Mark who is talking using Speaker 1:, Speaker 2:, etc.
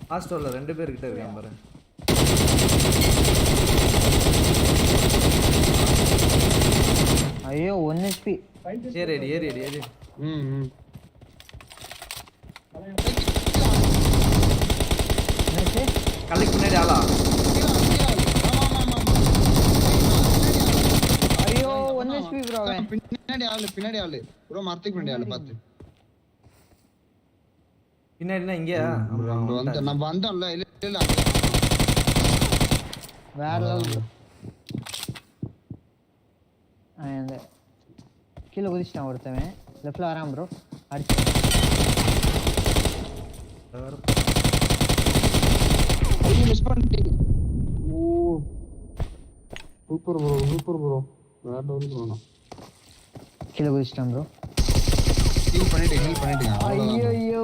Speaker 1: ஹாஸ்டல்ல 2 பேர் கிட்ட இருக்கான் பாரு.
Speaker 2: ஐயோ 1 HP.
Speaker 1: ஏறி. கல்லுக்கு பின்னாடி ஆளா?
Speaker 2: ஐயோ 1 HP bro.
Speaker 3: பின்னாடி ஆளு ப்ரோ, மரத்துக்கு பின்னாடி ஆளு பாத்து.
Speaker 1: பின்னாடினா இங்க
Speaker 3: நம்ம வந்தோம்ல. இல்ல
Speaker 2: வேற லெவல். அந்த கீழ குதிச்சான் ஒருத்தன். லெஃப்ட்ல வரான் ப்ரோ. அடிச்சு
Speaker 3: மிஸ் பண்ணிட்டீங்க. ஓ சூப்பர் ப்ரோ. வேற லெவல் ப்ரோ.
Speaker 2: கீழ குதிச்சான் ப்ரோ.
Speaker 3: ஹீல் பண்ணிட்டீங்க.
Speaker 2: ஐயோ